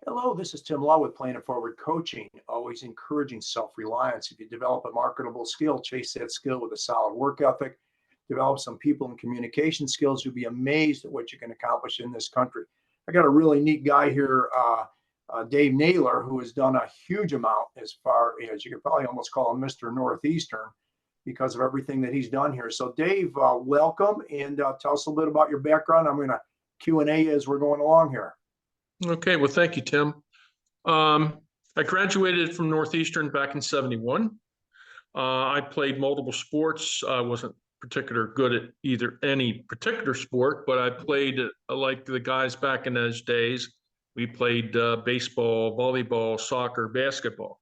Hello, this is Tim Law with Playing It Forward Coaching, always encouraging self-reliance. If you develop a marketable skill, chase that skill with a solid work ethic, develop some people and communication skills, you'll be amazed at what you can accomplish in this country. I got a really neat guy here, Dave Naylor, who has done a huge amount as far as you could probably almost call him Mr. Northeastern because of everything that he's done here. So Dave, welcome, and tell us a little bit about your background. I'm going to Q&A as we're going along here. Okay, well, thank you, Tim. I graduated from Northeastern back in '71. I played multiple sports. I wasn't particularly good at any particular sport, but I played like the guys back in those days. We played baseball, volleyball, soccer, basketball.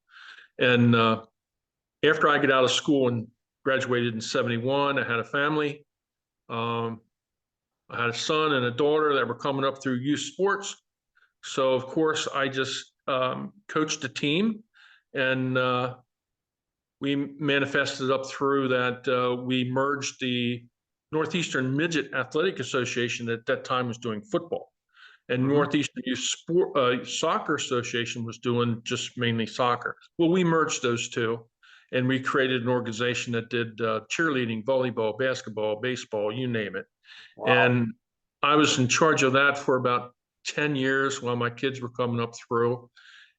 And after I got out of school and graduated in '71, I had a family. I had a son and a daughter that were coming up through youth sports. So, of course, I just coached a team, and we manifested up through that. We merged the Northeastern Midget Athletic Association at that time was doing football, and Northeastern Youth Soccer Association was doing just mainly soccer. Well, we merged those two, and we created an organization that did cheerleading, volleyball, basketball, baseball, you name it. Wow. And I was in charge of that for about 10 years while my kids were coming up through.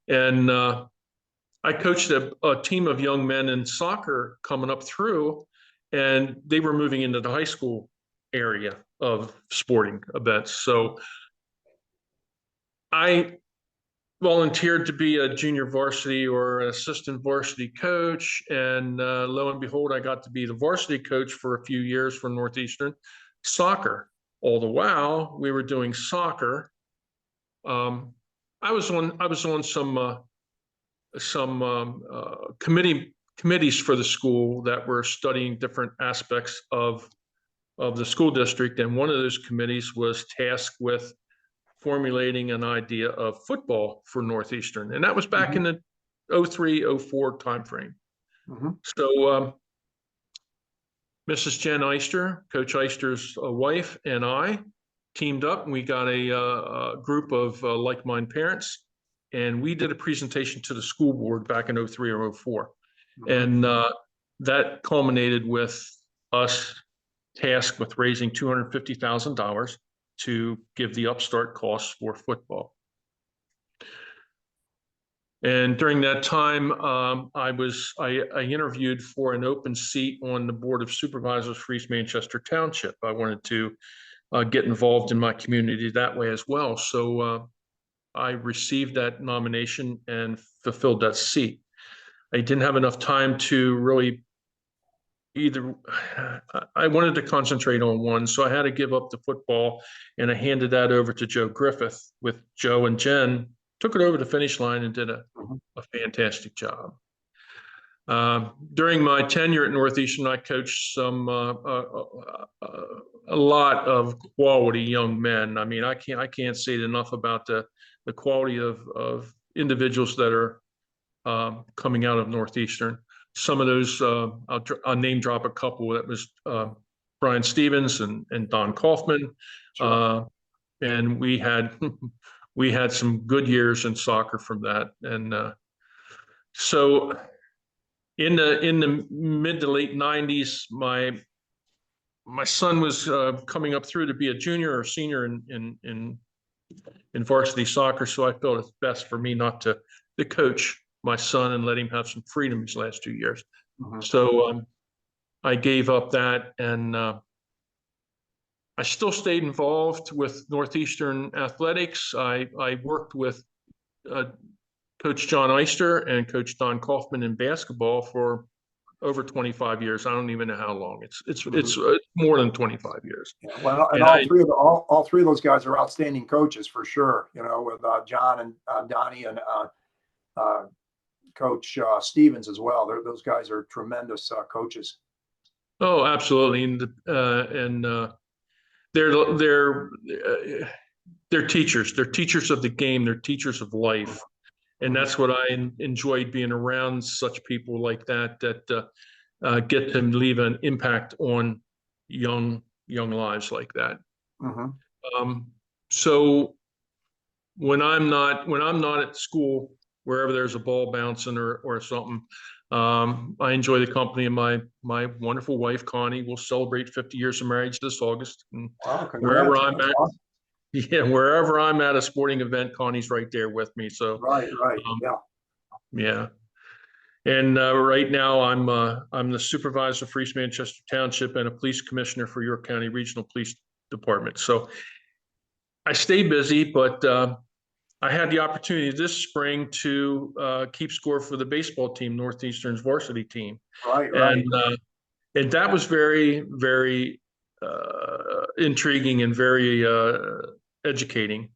And I coached a team of young men in soccer coming up through, and they were moving into the high school area of sporting events. So I volunteered to be a junior varsity or an assistant varsity coach. And lo and behold, I got to be the varsity coach for a few years for Northeastern soccer. All the while we were doing soccer. I was on some committees for the school that were studying different aspects of the school district, and one of those committees was tasked with formulating an idea of football for Northeastern, and that was back in the '03-04 timeframe. So Mrs. Jon Eyster, Coach Eyster's wife, and I teamed up, and we got a group of like-minded parents, and we did a presentation to the school board back in '03 or '04. And that culminated with us tasked with raising $250,000 to give the upstart costs for football. And during that time, I interviewed for an open seat on the Board of Supervisors for East Manchester Township. I wanted to get involved in my community that way as well. So I received that nomination and fulfilled that seat. I didn't have enough time to really I wanted to concentrate on one, so I had to give up the football, and I handed that over to Joe Griffith with Joe and Jen, took it over the finish line and did a fantastic job. During my tenure at Northeastern, I coached a lot of quality young men. I mean, I can't say enough about the quality of individuals that are coming out of Northeastern. Some of those, I'll name drop a couple. That was Bryan Stephens and Donny Kauffman. Sure. And we had some good years in soccer from that. And so in the mid to late '90s, my son was coming up through to be a junior or senior in varsity soccer. So I felt it's best for me not to coach my son and let him have some freedom these last 2 years. So I gave up that, and I still stayed involved with Northeastern athletics. I worked with Coach Jon Eyster and Coach Donny Kauffman in basketball for over 25 years. I don't even know how long. It's more than 25 years. Yeah, well, and all three of those guys are outstanding coaches for sure. You know, with Jon and Donny and Coach Stephens as well. Those guys are tremendous coaches. Oh, absolutely, and they're teachers. They're teachers of the game. They're teachers of life, and that's what I enjoyed, being around such people like that get to leave an impact on young lives like that. So when I'm not at school, wherever there's a ball bouncing or something, I enjoy the company of my wonderful wife, Connie. We'll celebrate 50 years of marriage this August. And Wow, congrats. wherever I'm That's at, awesome. yeah, wherever I'm at a sporting event, Connie's right there with me. So, Right, yeah. yeah. And right now, I'm the supervisor for East Manchester Township and a police commissioner for York County Regional Police Department. So I stay busy, but I had the opportunity this spring to keep score for the baseball team, Northeastern's varsity team, Right. and that was very, very intriguing and very educating.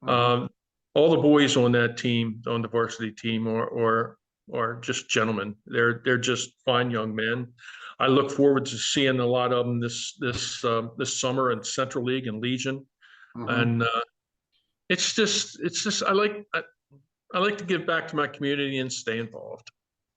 Mhm. All the boys on that team, on the varsity team, or just gentlemen. They're just fine young men. I look forward to seeing a lot of them this summer in Central League and Legion, Mhm. and it's just I like to give back to my community and stay involved.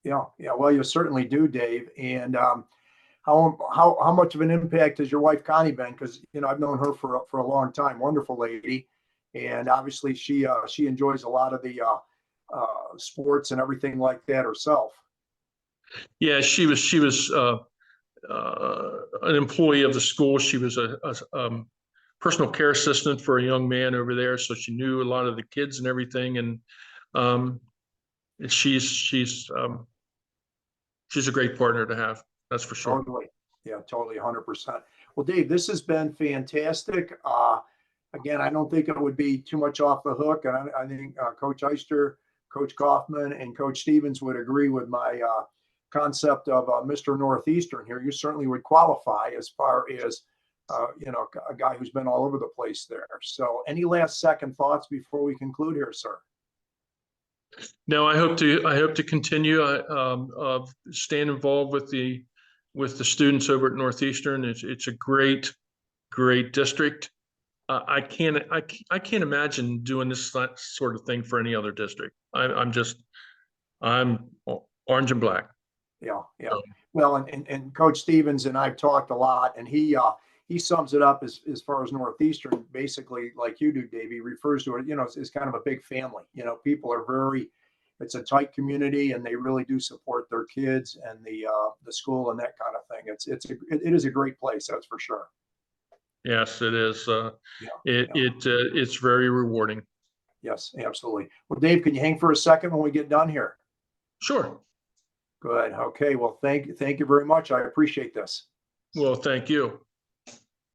Yeah, yeah. Well, you certainly do, Dave. And how much of an impact has your wife Connie been? Because I've known her for a long time. Wonderful lady, and obviously she enjoys a lot of the sports and everything like that herself. Yeah, she was an employee of the school. She was a personal care assistant for a young man over there, so she knew a lot of the kids and everything. And um, she's a great partner to have. That's for sure. Totally. Yeah, totally, 100%. Well, Dave, this has been fantastic. Again, I don't think it would be too much off the hook. And I think Coach Eyster, Coach Kauffman, and Coach Stephens would agree with my concept of Mr. Northeastern here. You certainly would qualify as far as, a guy who's been all over the place there. So any last second thoughts before we conclude here, sir? No, I hope to continue staying involved with the students over at Northeastern. It's a great district. I can't imagine doing this sort of thing for any other district. I'm orange and black. Yeah, yeah. Well, and Coach Stephens and I've talked a lot, and he sums it up as far as Northeastern, basically like you do, Dave. He refers to it, as kind of a big family. People are it's a tight community, and they really do support their kids and the school and that kind of thing. It is a great place, that's for sure. Yes, it is. Yeah, It's very rewarding. yes, absolutely. Well, Dave, can you hang for a second when we get done here? Sure. Good. Okay. Well, thank you very much. I appreciate this. Well, thank you.